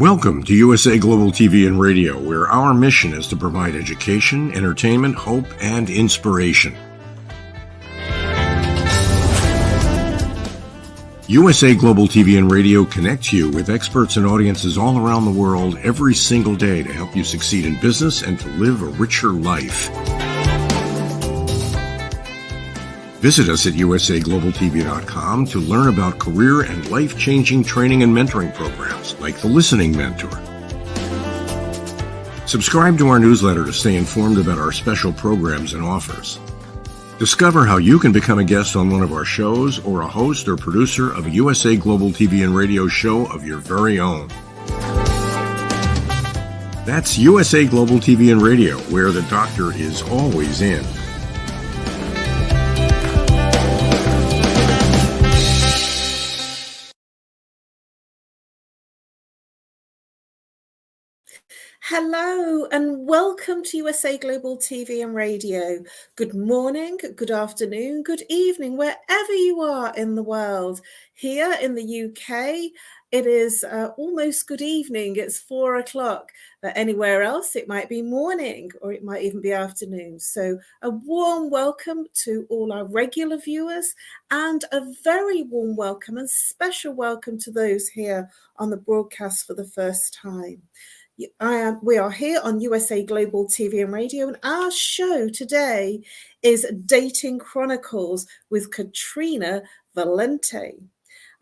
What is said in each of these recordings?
Welcome to USA Global TV and Radio, where our mission is to provide education, entertainment, hope, and inspiration. USA Global TV and Radio connects you with experts and audiences all around the world every single day to help you succeed in business and to live a richer life. Visit us at usaglobaltv.com to learn about career and life-changing training and mentoring programs like the Listening Mentor. Subscribe to our newsletter to stay informed about our special programs and offers. Discover how you can become a guest on one of our shows or a host or producer of a USA Global TV and Radio show of your very own. That's USA Global TV and Radio, where the doctor is always in. Hello and welcome to USA Global TV and Radio. Good morning, good afternoon, good evening, wherever you are in the world. Here in the UK, it is almost good evening. It's 4 o'clock. But anywhere else, it might be morning or it might even be afternoon. So a warm welcome to all our regular viewers and a very warm welcome and special welcome to those here on the broadcast for the first time. We are here on USA Global TV and Radio, and our show today is Dating Chronicles with Katrina Valente.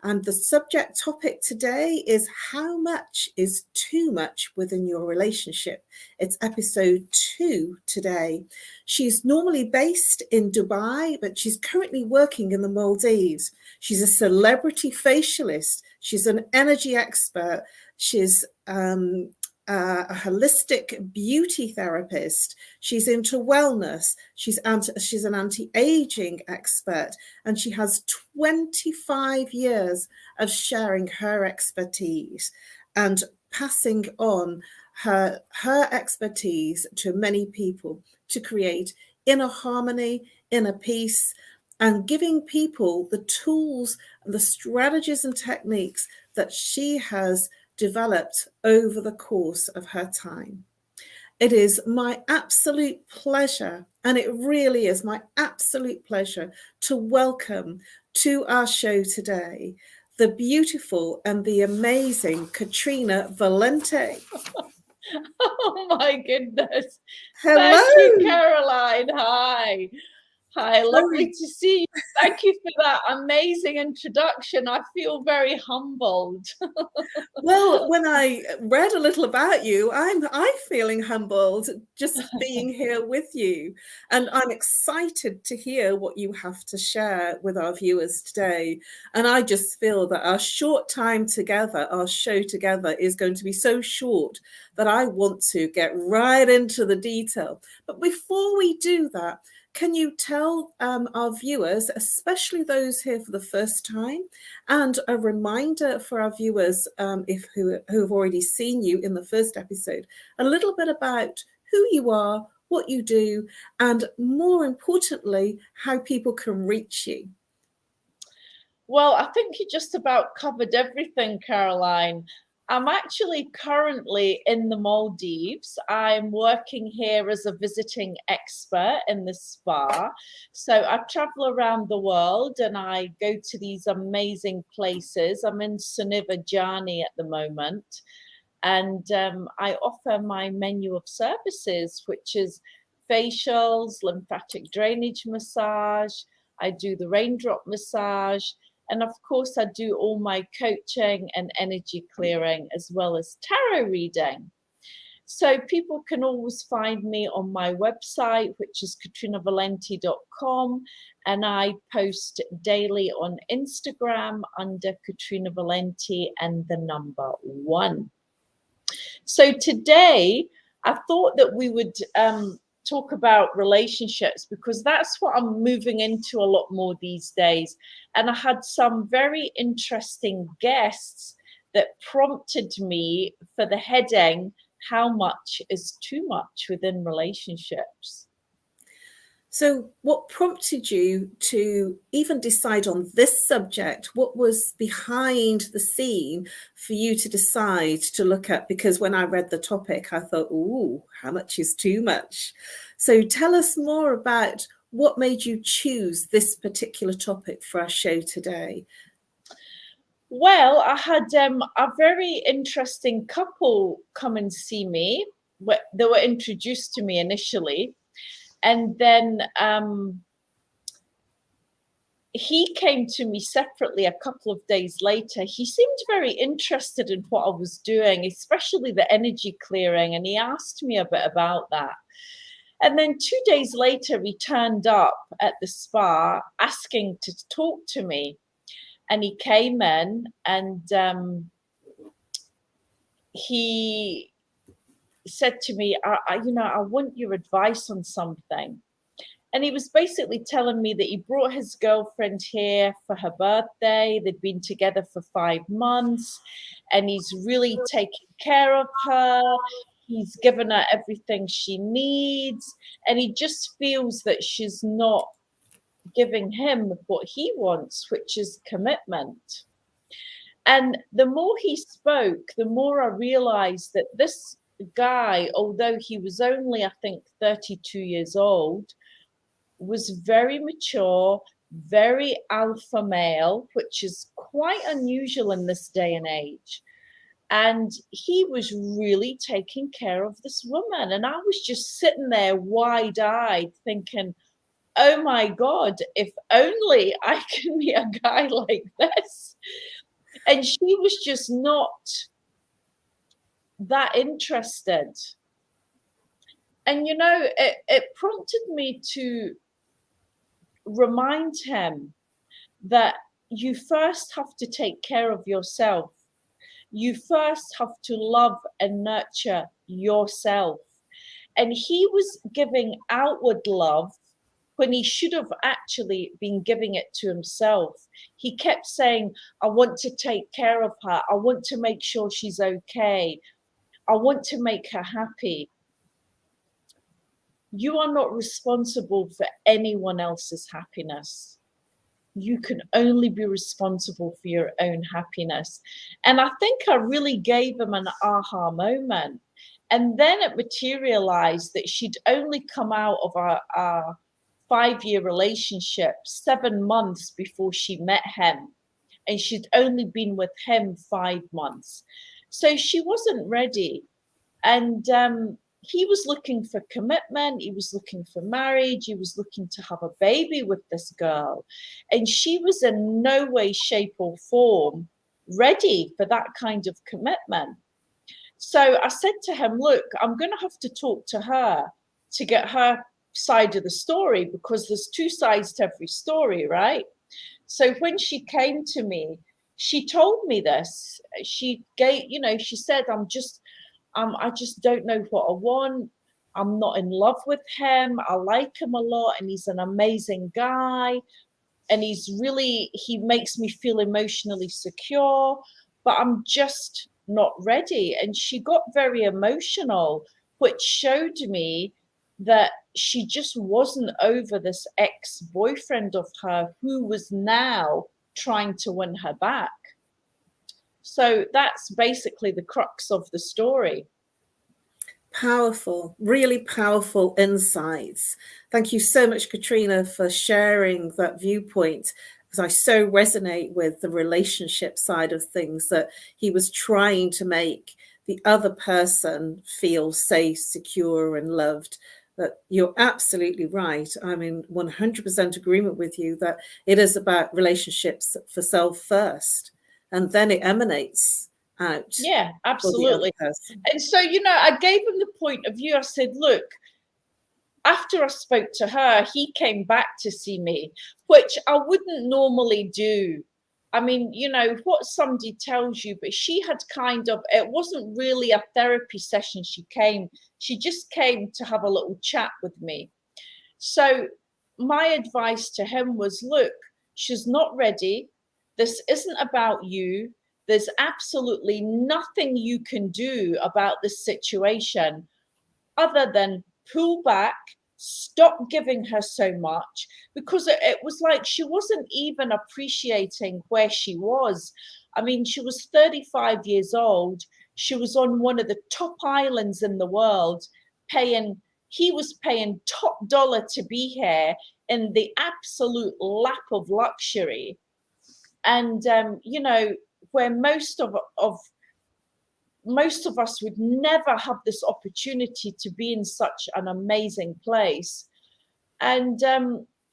And the subject topic today is how much is too much within your relationship. It's episode 2 today. She's normally based in Dubai, but she's currently working in the Maldives. She's a celebrity facialist. She's an energy expert. She's a holistic beauty therapist. She's into wellness. She's an anti-aging expert, and she has 25 years of sharing her expertise and passing on her expertise to many people to create inner harmony, inner peace, and giving people the tools, the strategies and techniques that she has developed over the course of her time. It is my absolute pleasure, and it really is my absolute pleasure to welcome to our show today the beautiful and the amazing Katrina Valente. Oh my goodness. Hello. Thank you, Caroline. Hi. Hi, lovely to see you. Thank you for that amazing introduction. I feel very humbled. Well, when I read a little about you, I'm feeling humbled just being here with you. And I'm excited to hear what you have to share with our viewers today. And I just feel that our short time together, our show together, is going to be so short that I want to get right into the detail. But before we do that, can you tell our viewers, especially those here for the first time, and a reminder for our viewers who have already seen you in the first episode, a little bit about who you are, what you do, and more importantly, how people can reach you? Well, I think you just about covered everything, Caroline. I'm actually currently in the Maldives. I'm working here as a visiting expert in the spa. So I travel around the world and I go to these amazing places. I'm in Sunivajani at the moment. And I offer my menu of services, which is facials, lymphatic drainage massage. I do the raindrop massage. And of course, I do all my coaching and energy clearing as well as tarot reading. So people can always find me on my website, which is katrinavalente.com. And I post daily on Instagram under Katrina Valente and the number 1. So today, I thought that we would talk about relationships because that's what I'm moving into a lot more these days. And I had some very interesting guests that prompted me for the heading, how much is too much within relationships? So what prompted you to even decide on this subject? What was behind the scene for you to decide to look at? Because when I read the topic, I thought, ooh, how much is too much? So tell us more about what made you choose this particular topic for our show today. Well, I had a very interesting couple come and see me. They were introduced to me initially, and then he came to me separately a couple of days later. He seemed very interested in what I was doing, especially the energy clearing, and he asked me a bit about that. And then 2 days later, he turned up at the spa asking to talk to me. And he came in and he said to me, I want your advice on something. And he was basically telling me that he brought his girlfriend here for her birthday. They'd been together for 5 months, and he's really taken care of her. He's given her everything she needs, and he just feels that she's not giving him what he wants, which is commitment. And the more he spoke, the more I realized that this guy, although he was only, I think, 32 years old, was very mature, very alpha male, which is quite unusual in this day and age. And he was really taking care of this woman. And I was just sitting there wide-eyed thinking, oh my God, if only I can be a guy like this. And she was just not that interested. And, it prompted me to remind him that you first have to take care of yourself. You first have to love and nurture yourself. And he was giving outward love when he should have actually been giving it to himself. He kept saying, I want to take care of her. I want to make sure she's okay. I want to make her happy. You are not responsible for anyone else's happiness. You can only be responsible for your own happiness. And I think I really gave him an aha moment. And then it materialized that she'd only come out of our 5-year relationship 7 months before she met him. And she'd only been with him 5 months. So she wasn't ready. And he was looking for commitment. He was looking for marriage. He was looking to have a baby with this girl. And she was in no way, shape, or form ready for that kind of commitment. So I said to him, look, I'm going to have to talk to her to get her side of the story, because there's 2 sides to every story, right? So when she came to me, she told me this. She said, I just don't know what I want. I'm not in love with him. I like him a lot, and he's an amazing guy. And he makes me feel emotionally secure, but I'm just not ready. And she got very emotional, which showed me that she just wasn't over this ex-boyfriend of her who was now trying to win her back. So that's basically the crux of the story. Powerful, really powerful insights. Thank you so much, Katrina, for sharing that viewpoint, because I so resonate with the relationship side of things, that he was trying to make the other person feel safe, secure, and loved. But you're absolutely right. I'm in 100% agreement with you that it is about relationships for self first, and then it emanates out. Yeah, absolutely. And so, I gave him the point of view. I said, look, after I spoke to her, he came back to see me, which I wouldn't normally do. I mean, what somebody tells you, but she had it wasn't really a therapy session. She just came to have a little chat with me. So my advice to him was, look, she's not ready. This isn't about you. There's absolutely nothing you can do about this situation other than pull back, stop giving her so much, because it was like she wasn't even appreciating where she was. I mean, she was 35 years old. She was on one of the top islands in the world, he was paying top dollar to be here in the absolute lap of luxury. And, you know, where most of us would never have this opportunity to be in such an amazing place. And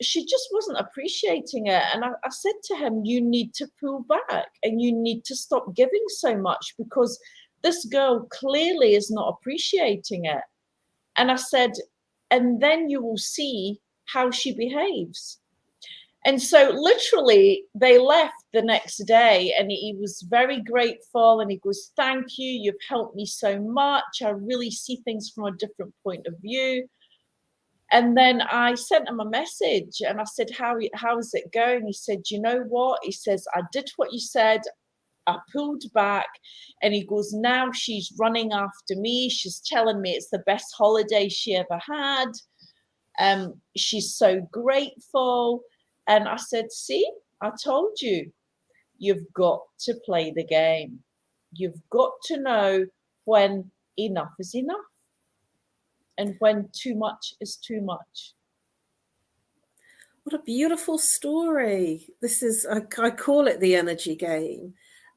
she just wasn't appreciating it. And I said to him, you need to pull back and you need to stop giving so much, because this girl clearly is not appreciating it. And I said, and then you will see how she behaves. And so literally they left the next day, and he was very grateful, and he goes, thank you, you've helped me so much. I really see things from a different point of view. And then I sent him a message and I said, how is it going? He said, you know what? He says, I did what you said. I pulled back. And he goes, now she's running after me. She's telling me it's the best holiday she ever had. She's so grateful. And I said, see, I told you, you've got to play the game. You've got to know when enough is enough and when too much is too much. What a beautiful story. This is, I call it the energy game,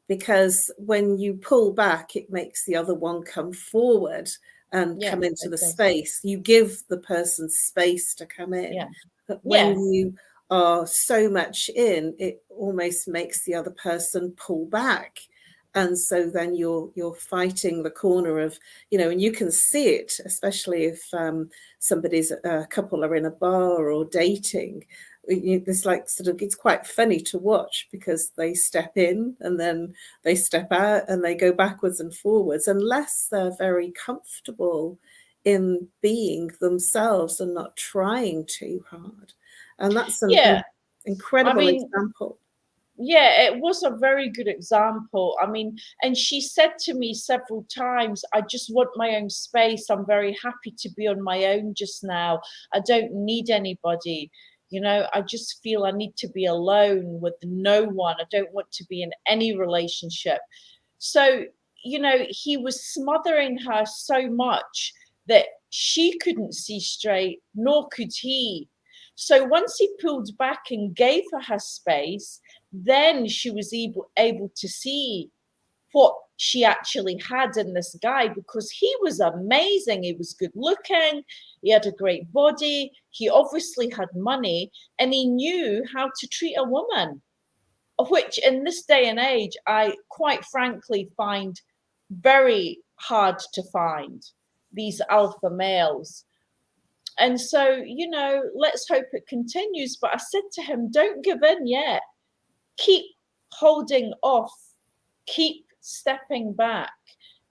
because when you pull back, it makes the other one come forward and come into the space. You give the person space to come in. Yeah. But when you are so much in, it almost makes the other person pull back. And so then you're fighting the corner of, you know, and you can see it, especially if a couple are in a bar or dating. It's like sort of, it's quite funny to watch, because they step in and then they step out and they go backwards and forwards, unless they're very comfortable in being themselves and not trying too hard. And that's an incredible example. Yeah, it was a very good example. I mean, and she said to me several times, I just want my own space. I'm very happy to be on my own just now. I don't need anybody. You know, I just feel I need to be alone with no one. I don't want to be in any relationship. So, you know, he was smothering her so much that she couldn't see straight, nor could he. So once he pulled back and gave her space, then she was able to see what she actually had in this guy, because he was amazing. He was good looking. He had a great body. He obviously had money, and he knew how to treat a woman, which in this day and age, I quite frankly find very hard to find, these alpha males. And so, you know, let's hope it continues. But I said to him, don't give in yet. Keep holding off. Keep stepping back,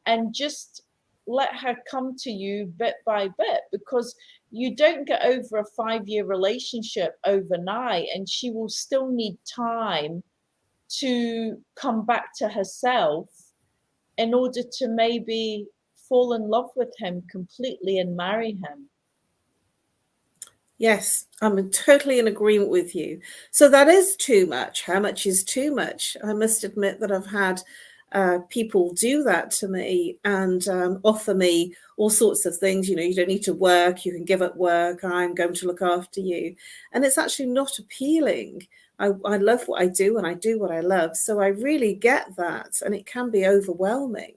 and just let her come to you bit by bit, because you don't get over a 5-year relationship overnight, and she will still need time to come back to herself in order to maybe fall in love with him completely and marry him. Yes, I'm totally in agreement with you. So that is too much. How much is too much? I must admit that I've had people do that to me and offer me all sorts of things. You know, you don't need to work. You can give up work. I'm going to look after you. And it's actually not appealing. I love what I do, and I do what I love. So I really get that. And it can be overwhelming.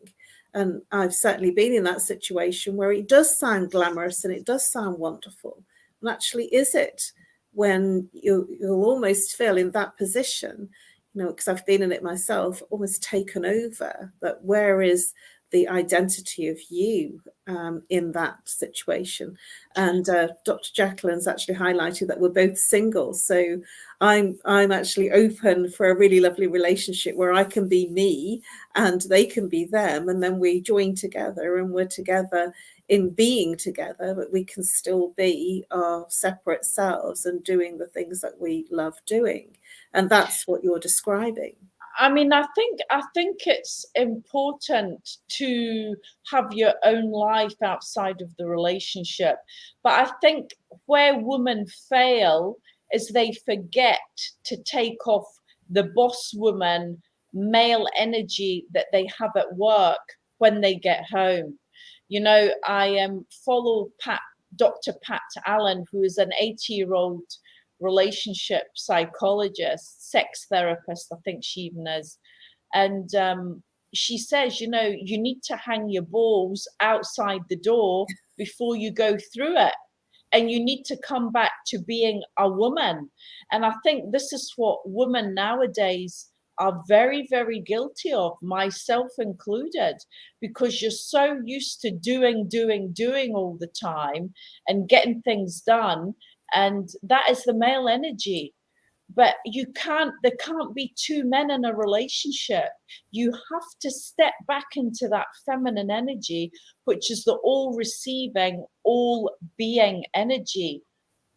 And I've certainly been in that situation where it does sound glamorous and it does sound wonderful. And actually, is it, when you'll almost feel in that position, you know, because I've been in it myself, almost taken over, that where is the identity of you in that situation? And Dr. Jacalyn's actually highlighted that we're both single. So I'm actually open for a really lovely relationship where I can be me and they can be them. And then we join together and we're together in being together, but we can still be our separate selves and doing the things that we love doing. And that's what you're describing. I mean, I think it's important to have your own life outside of the relationship. But I think where women fail is they forget to take off the boss woman male energy that they have at work when they get home. You know, I follow Dr. Pat Allen, who is an 80-year-old relationship psychologist, sex therapist, I think she even is. And she says, you know, you need to hang your balls outside the door before you go through it. And you need to come back to being a woman. And I think this is what women nowadays are very, very guilty of, myself included, because you're so used to doing all the time and getting things done. And that is the male energy. But there can't be two men in a relationship. You have to step back into that feminine energy, which is the all receiving, all being energy,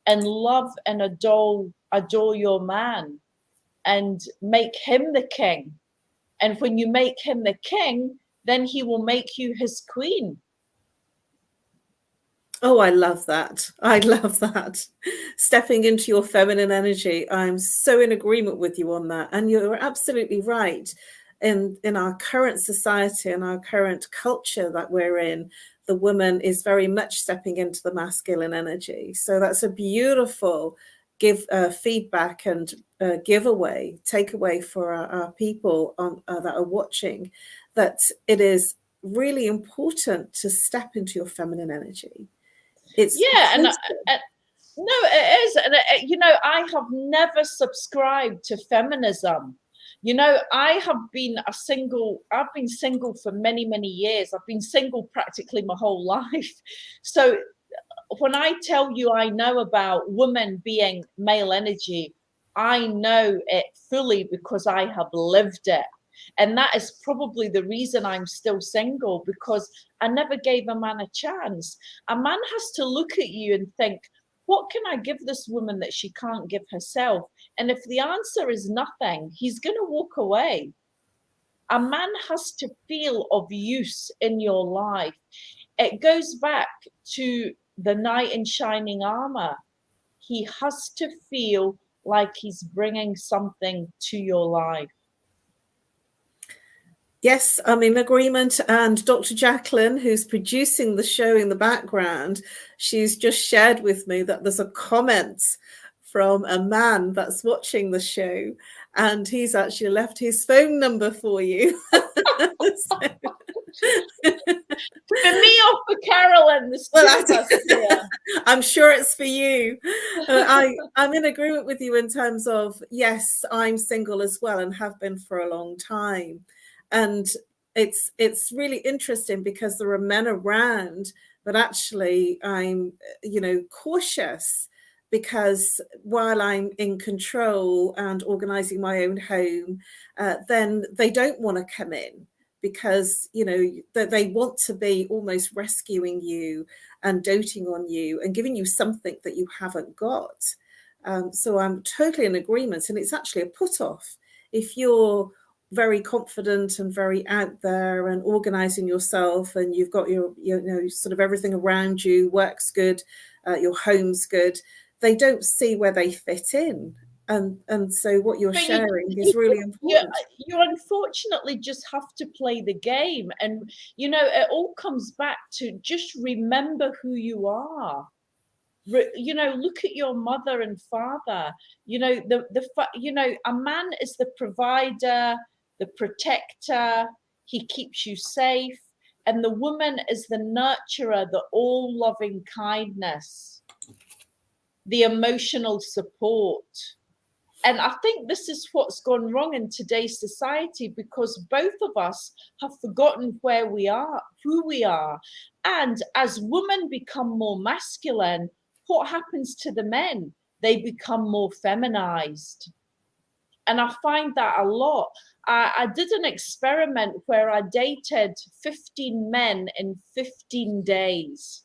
and love and adore your man and make him the king. And when you make him the king, then he will make you his queen. Oh, I love that. I love that. Stepping into your feminine energy. I'm so in agreement with you on that. And you're absolutely right. In our current society and our current culture that we're in, the woman is very much stepping into the masculine energy. So that's a beautiful feedback and takeaway for our people that are watching, that it is really important to step into your feminine energy. It's no, it is. And you know, I have never subscribed to feminism. You know, I've been single for many, many years. I've been single practically my whole life. So when I tell you I know about women being male energy, I know it fully because I have lived it. And that is probably the reason I'm still single, because I never gave a man a chance. A man has to look at you and think, what can I give this woman that she can't give herself? And if the answer is nothing, he's going to walk away. A man has to feel of use in your life. It goes back to the knight in shining armor. He has to feel like he's bringing something to your life. Yes, I'm in agreement. And Dr. Jacalyn, who's producing the show in the background, she's just shared with me that there's a comment from a man that's watching the show, and he's actually left his phone number for you. For me or for Carolyn? I'm sure it's for you. I'm in agreement with you in terms of, yes, I'm single as well and have been for a long time. And it's really interesting because there are men around, but actually I'm, cautious, because while I'm in control and organizing my own home, then they don't want to come in, because, they want to be almost rescuing you and doting on you and giving you something that you haven't got. So I'm totally in agreement. And it's actually a put off. If you're very confident and very out there and organizing yourself, and you've got your sort of everything around you works good, your home's good, they don't see where they fit in. And so what you're sharing is really important. You unfortunately just have to play the game. And it all comes back to just remember who you are. Look at your mother and father. A man is the provider, the protector, he keeps you safe. And the woman is the nurturer, the all-loving kindness, the emotional support. And I think this is what's gone wrong in today's society, because both of us have forgotten where we are, who we are. And as women become more masculine, what happens to the men? They become more feminized. And I find that a lot. I did an experiment where I dated 15 men in 15 days.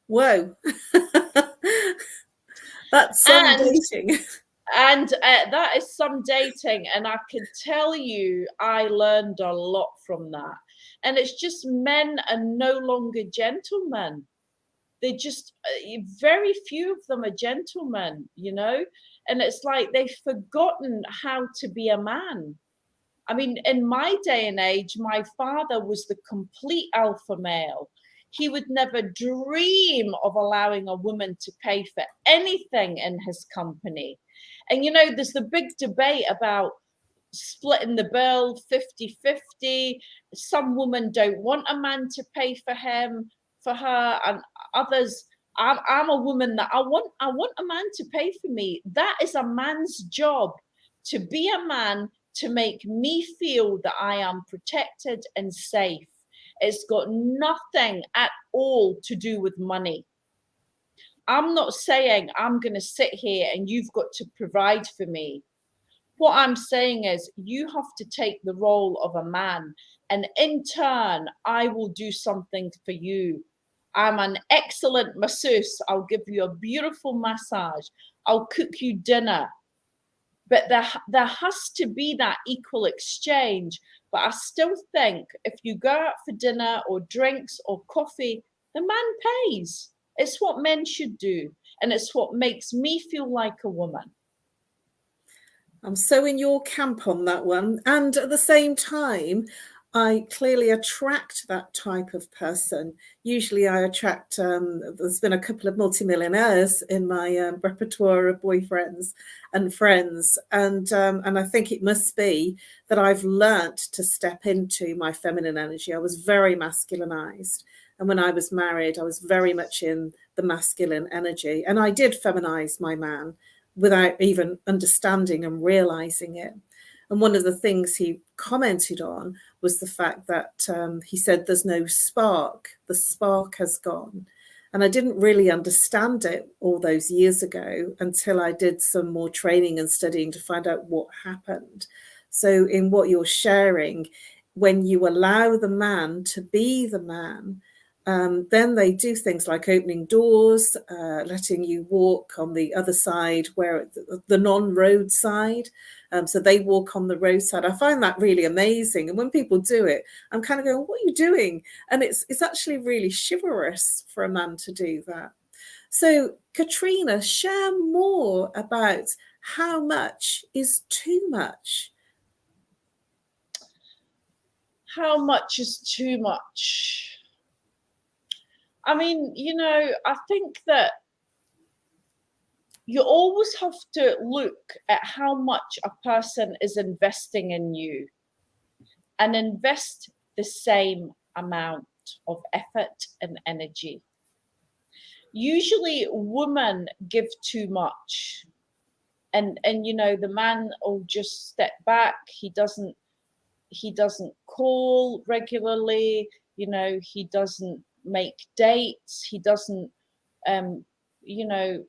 Whoa. That's some dating. And that is some dating, and I can tell you I learned a lot from that. And it's just men are no longer gentlemen. They just, very few of them are gentlemen, you know, and it's like they've forgotten how to be a man. I mean, in my day and age, my father was the complete alpha male. He would never dream of allowing a woman to pay for anything in his company. And, you know, there's the big debate about splitting the bill 50-50. Some women don't want a man to pay for her, and others, I'm a woman that I want a man to pay for me. That is a man's job, to be a man, to make me feel that I am protected and safe. It's got nothing at all to do with money. I'm not saying I'm going to sit here and you've got to provide for me. What I'm saying is you have to take the role of a man, and in turn, I will do something for you. I'm an excellent masseuse. I'll give you a beautiful massage. I'll cook you dinner. But there has to be that equal exchange. But I still think if you go out for dinner or drinks or coffee, the man pays. It's what men should do. And it's what makes me feel like a woman. I'm so in your camp on that one. And at the same time, I clearly attract that type of person. Usually I attract, there's been a couple of multimillionaires in my repertoire of boyfriends and friends. And I think it must be that I've learnt to step into my feminine energy. I was very masculinized. And when I was married, I was very much in the masculine energy. And I did feminize my man without even understanding and realizing it. And one of the things he commented on was the fact that he said there's no spark. The spark has gone. And I didn't really understand it all those years ago until I did some more training and studying to find out what happened. So in what you're sharing, when you allow the man to be the man, then they do things like opening doors, letting you walk on the other side, where the non-road side. So they walk on the roadside. I find that really amazing. And when people do it, I'm kind of going, what are you doing? And it's actually really chivalrous for a man to do that. So Katrina, share more about how much is too much. How much is too much? I mean, you know, I think that you always have to look at how much a person is investing in you and invest the same amount of effort and energy. Usually women give too much, and you know, the man will just step back. He doesn't call regularly, you know, he doesn't make dates, he doesn't you know,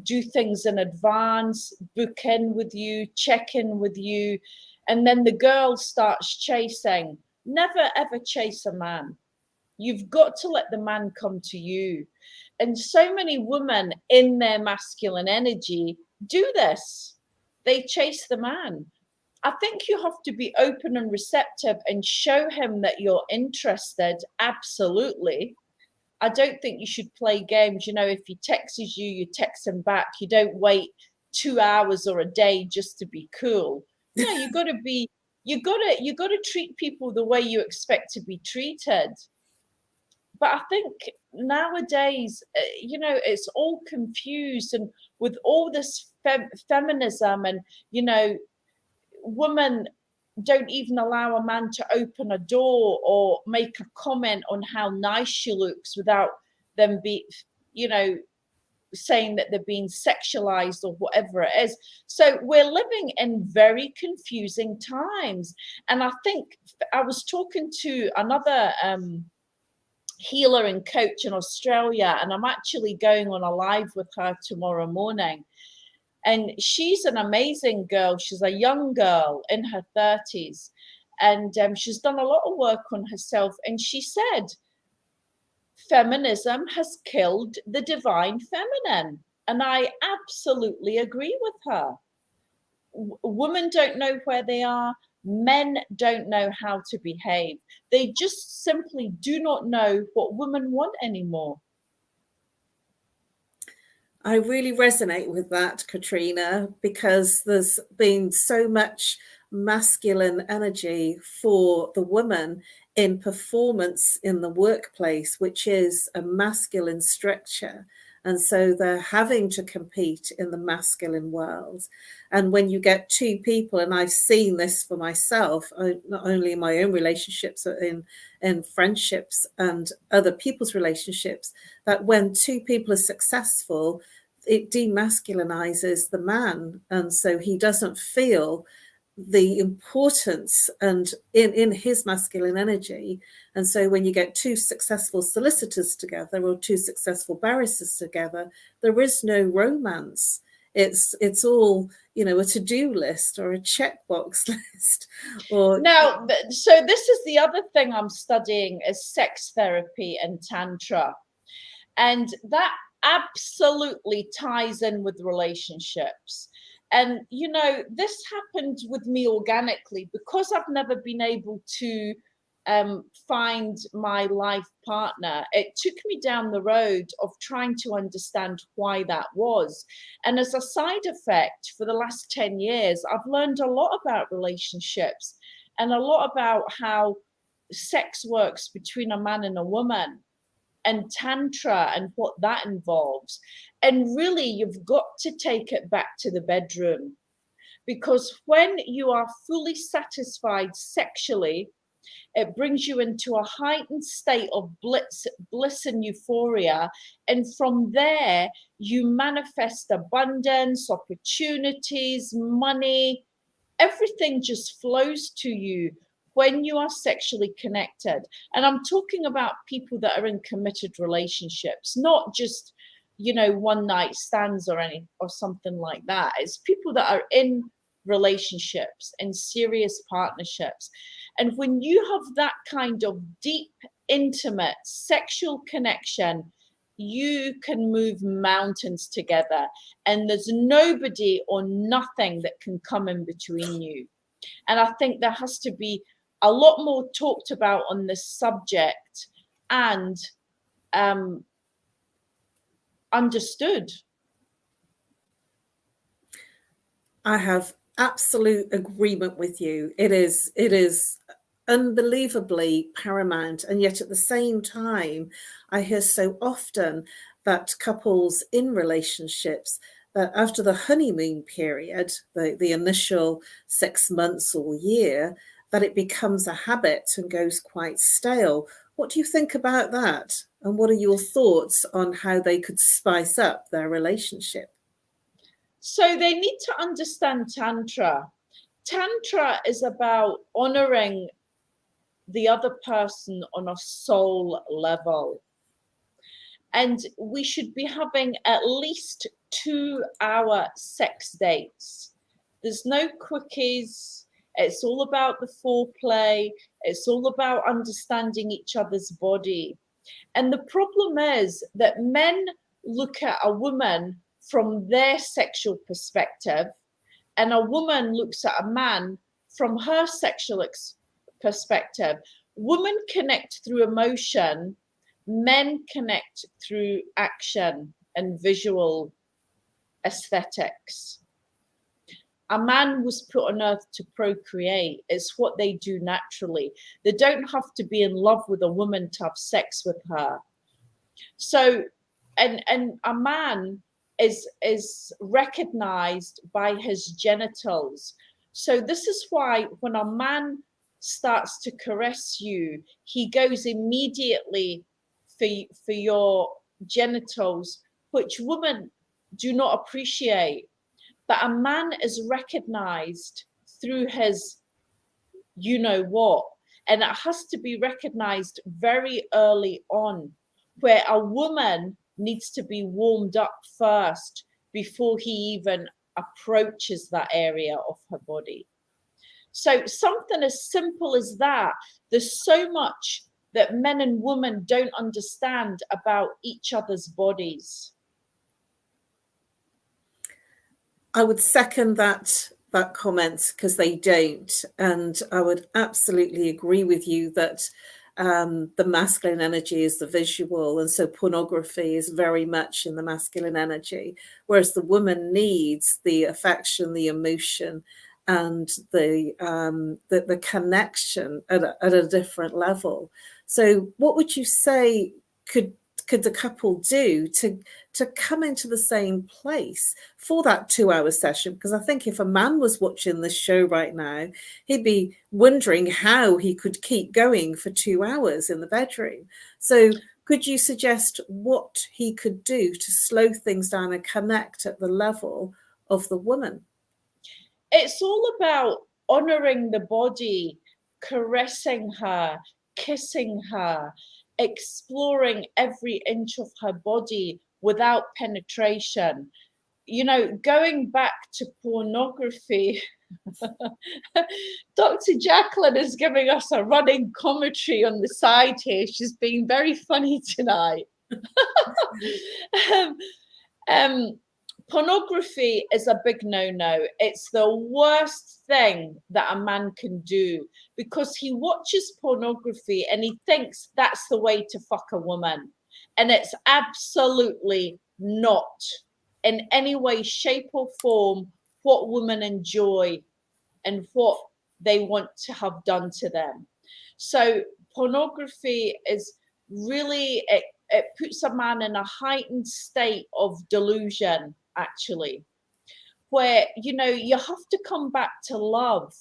do things in advance, book in with you, check in with you, and then the girl starts chasing. Never ever chase a man. You've got to let the man come to you. And so many women in their masculine energy do this. They chase the man. I think you have to be open and receptive and show him that you're interested. Absolutely. I don't think you should play games. You know, if he texts you, you text him back. You don't wait 2 hours or a day just to be cool. No, you got to treat people the way you expect to be treated. But I think nowadays, you know, it's all confused, and with all this feminism, and, you know, women don't even allow a man to open a door or make a comment on how nice she looks without them you know, saying that they're being sexualized or whatever it is. So we're living in very confusing times. And I think I was talking to another healer and coach in Australia, and I'm actually going on a live with her tomorrow morning. And she's an amazing girl. She's a young girl in her 30s. And she's done a lot of work on herself. And she said, feminism has killed the divine feminine. And I absolutely agree with her. Women don't know where they are. Men don't know how to behave. They just simply do not know what women want anymore. I really resonate with that, Katrina, because there's been so much masculine energy for the woman in performance in the workplace, which is a masculine structure. And so they're having to compete in the masculine world. And when you get two people, and I've seen this for myself, not only in my own relationships, but in friendships and other people's relationships, that when two people are successful, it demasculinizes the man. And so he doesn't feel the importance and in his masculine energy. And so when you get two successful solicitors together or two successful barristers together, there is no romance. It's all, you know, a to-do list or a checkbox list. Or now, so this is the other thing I'm studying, is sex therapy and tantra, and that absolutely ties in with relationships. And, you know, this happened with me organically because I've never been able to find my life partner. It took me down the road of trying to understand why that was. And as a side effect, for the last 10 years, I've learned a lot about relationships and a lot about how sex works between a man and a woman, and tantra and what that involves. And really, you've got to take it back to the bedroom, because when you are fully satisfied sexually, it brings you into a heightened state of bliss and euphoria. And from there, you manifest abundance, opportunities, money. Everything just flows to you when you are sexually connected. And I'm talking about people that are in committed relationships, not just, you know, one night stands or something like that. It's people that are in relationships and serious partnerships. And when you have that kind of deep, intimate sexual connection, you can move mountains together, and there's nobody or nothing that can come in between you. And I think there has to be a lot more talked about on this subject and understood. I have absolute agreement with you. It is unbelievably paramount. And yet at the same time, I hear so often that couples in relationships, that after the honeymoon period, the initial 6 months or year, that it becomes a habit and goes quite stale. What do you think about that? And what are your thoughts on how they could spice up their relationship? So they need to understand Tantra. Tantra is about honoring the other person on a soul level. And we should be having at least 2-hour sex dates. There's no quickies. It's all about the foreplay. It's all about understanding each other's body. And the problem is that men look at a woman from their sexual perspective, and a woman looks at a man from her sexual perspective. Women connect through emotion, men connect through action and visual aesthetics. A man was put on earth to procreate. It's what they do naturally. They don't have to be in love with a woman to have sex with her. So, and a man is recognized by his genitals. So this is why when a man starts to caress you, he goes immediately for your genitals, which women do not appreciate. But a man is recognized through his you know what, and it has to be recognized very early on, where a woman needs to be warmed up first before he even approaches that area of her body. So something as simple as that. There's so much that men and women don't understand about each other's bodies. I would second that comment, because they don't. And I would absolutely agree with you that the masculine energy is the visual, and so pornography is very much in the masculine energy, whereas the woman needs the affection, the emotion, and the connection at a different level. So what would you say could the couple do to come into the same place for that 2-hour session? Because I think if a man was watching this show right now, he'd be wondering how he could keep going for 2 hours in the bedroom. So could you suggest what he could do to slow things down and connect at the level of the woman? It's all about honoring the body, caressing her, kissing her, exploring every inch of her body without penetration. You know, going back to pornography, Dr. Jacalyn is giving us a running commentary on the side here. She's being very funny tonight. Pornography is a big no-no. It's the worst thing that a man can do, because he watches pornography and he thinks that's the way to fuck a woman. And it's absolutely not in any way, shape or form what women enjoy and what they want to have done to them. So pornography is really, it puts a man in a heightened state of delusion, actually, where, you know, you have to come back to love.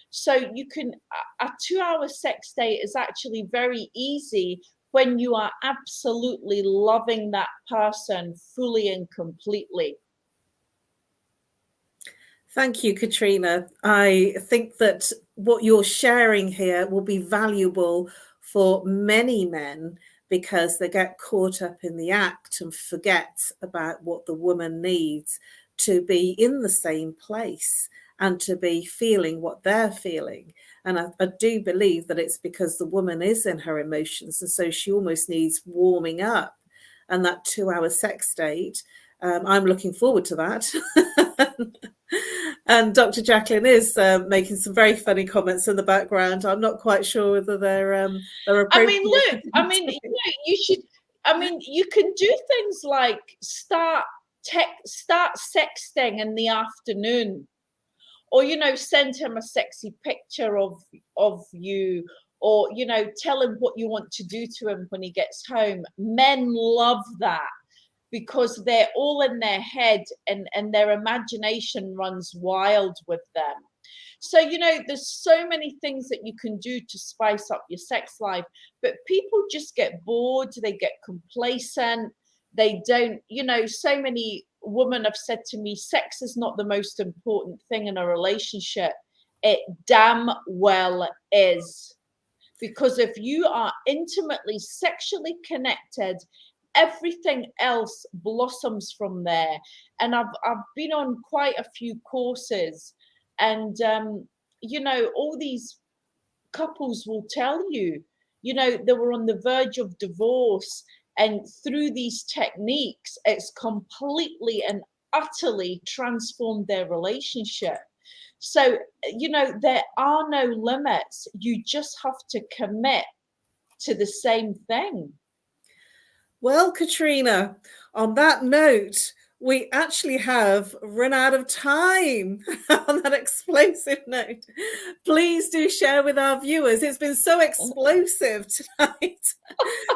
So you can, a 2-hour sex date is actually very easy when you are absolutely loving that person fully and completely. Thank you, Katrina. I think that what you're sharing here will be valuable for many men, because they get caught up in the act and forget about what the woman needs to be in the same place and to be feeling what they're feeling. And I do believe that it's because the woman is in her emotions, and so she almost needs warming up. And that 2-hour sex date, I'm looking forward to that. And Dr. Jacalyn is making some very funny comments in the background. I'm not quite sure whether they're appropriate. I mean, look, I mean, you know, you should, I mean, you can do things like start sexting in the afternoon, or, you know, send him a sexy picture of you, or, you know, tell him what you want to do to him when he gets home. Men love that, because they're all in their head, and their imagination runs wild with them. So, you know, there's so many things that you can do to spice up your sex life, but people just get bored, they get complacent, they don't, you know, so many women have said to me, sex is not the most important thing in a relationship. It damn well is. Because if you are intimately sexually connected, everything else blossoms from there. And I've been on quite a few courses, and you know, all these couples will tell you, you know, they were on the verge of divorce, and through these techniques, it's completely and utterly transformed their relationship. So, you know, there are no limits. You just have to commit to the same thing. Well, Katrina, on that note, we actually have run out of time on that explosive note. Please do share with our viewers. It's been so explosive tonight.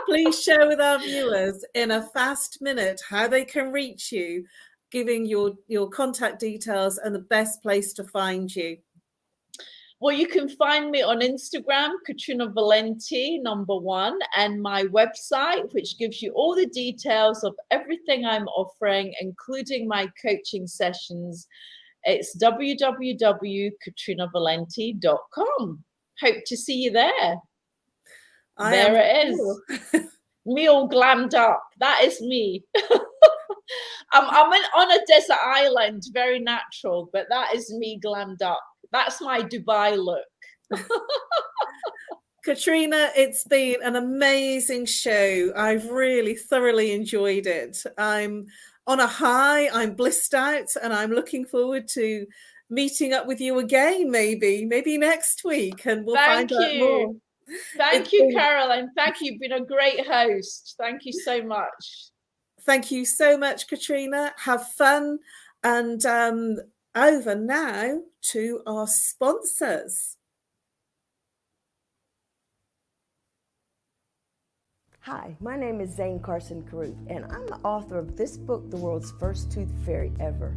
Please share with our viewers in a fast minute how they can reach you, giving your contact details and the best place to find you. Well, you can find me on Instagram, Katrina Valente, #1, and my website, which gives you all the details of everything I'm offering, including my coaching sessions. It's www.katrinavalente.com. Hope to see you there. There it is. Me all glammed up. That is me. I'm on a desert island, very natural, but that is me glammed up. That's my Dubai look. Katrina, it's been an amazing show. I've really thoroughly enjoyed it. I'm on a high. I'm blissed out, and I'm looking forward to meeting up with you again, maybe next week, and we'll find out more. Thank you, Caroline. Thank you. You've been a great host. Thank you so much. Thank you so much, Katrina. Have fun. And over now to our sponsors. Hi, my name is Zane Carson Caruth, and I'm the author of this book, The World's First Tooth Fairy Ever.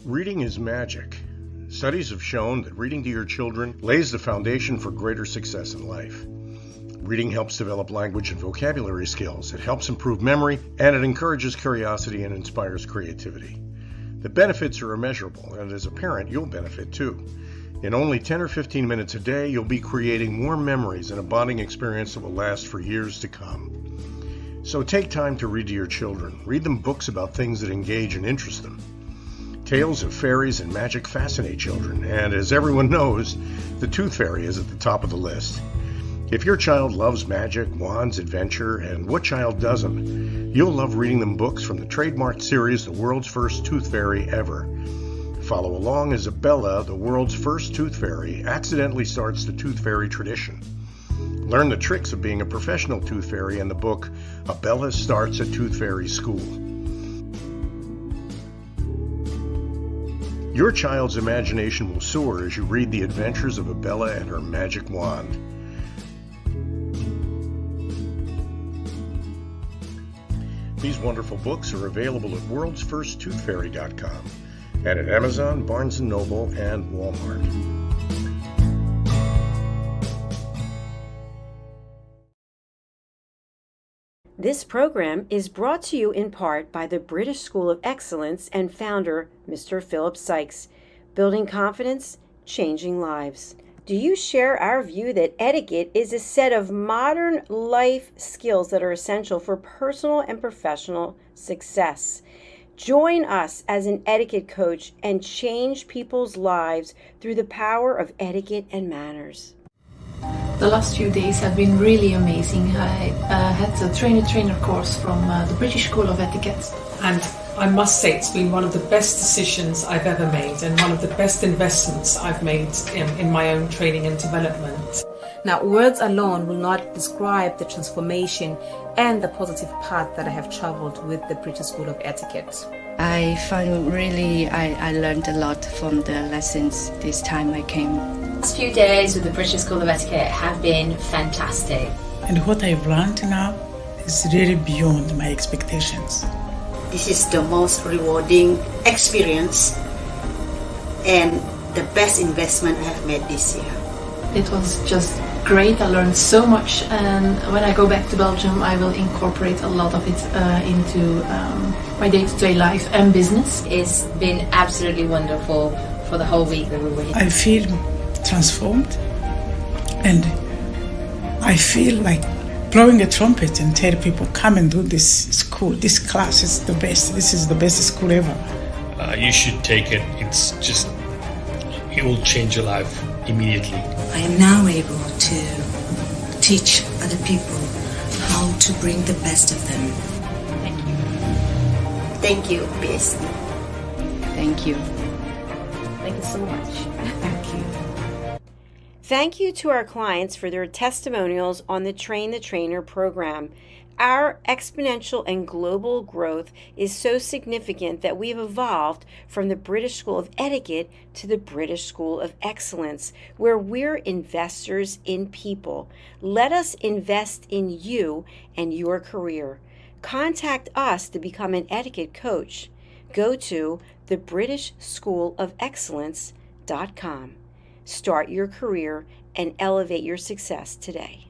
Reading is magic. Studies have shown that reading to your children lays the foundation for greater success in life. Reading helps develop language and vocabulary skills. It helps improve memory, and it encourages curiosity and inspires creativity. The benefits are immeasurable, and as a parent, you'll benefit too. In only 10 or 15 minutes a day, you'll be creating more memories and a bonding experience that will last for years to come. So take time to read to your children. Read them books about things that engage and interest them. Tales of fairies and magic fascinate children, and as everyone knows, the Tooth Fairy is at the top of the list. If your child loves magic, wands, adventure, and what child doesn't, you'll love reading them books from the trademarked series, The World's First Tooth Fairy Ever. Follow along as Abella, the world's first tooth fairy, accidentally starts the tooth fairy tradition. Learn the tricks of being a professional tooth fairy in the book, Abella Starts a Tooth Fairy School. Your child's imagination will soar as you read the adventures of Abella and her magic wand. These wonderful books are available at worldsfirsttoothfairy.com and at Amazon, Barnes & Noble, and Walmart. This program is brought to you in part by the British School of Excellence and founder, Mr. Philip Sykes, building confidence, changing lives. Do you share our view that etiquette is a set of modern life skills that are essential for personal and professional success? Join us as an etiquette coach and change people's lives through the power of etiquette and manners. The last few days have been really amazing. I had a trainer course from the British School of Etiquette. And I must say it's been one of the best decisions I've ever made and one of the best investments I've made in my own training and development. Now, words alone will not describe the transformation and the positive path that I have traveled with the British School of Etiquette. I find I learned a lot from the lessons this time I came. The last few days with the British School of Etiquette have been fantastic. And what I've learned now is really beyond my expectations. This is the most rewarding experience and the best investment I have made this year. It was just great. I learned so much, and when I go back to Belgium I will incorporate a lot of it into my day-to-day life and business. It's been absolutely wonderful for the whole week that we were here. I feel transformed, and I feel like blowing a trumpet and tell people, come and do this school. This class is the best. This is the best school ever. You should take it. It will change your life immediately. I am now able to teach other people how to bring the best of them. Thank you. Thank you, BSD. Thank you. Thank you so much. Thank you. Thank you to our clients for their testimonials on the Train the Trainer program. Our exponential and global growth is so significant that we've evolved from the British School of Etiquette to the British School of Excellence, where we're investors in people. Let us invest in you and your career. Contact us to become an etiquette coach. Go to thebritishschoolofexcellence.com. Start your career and elevate your success today.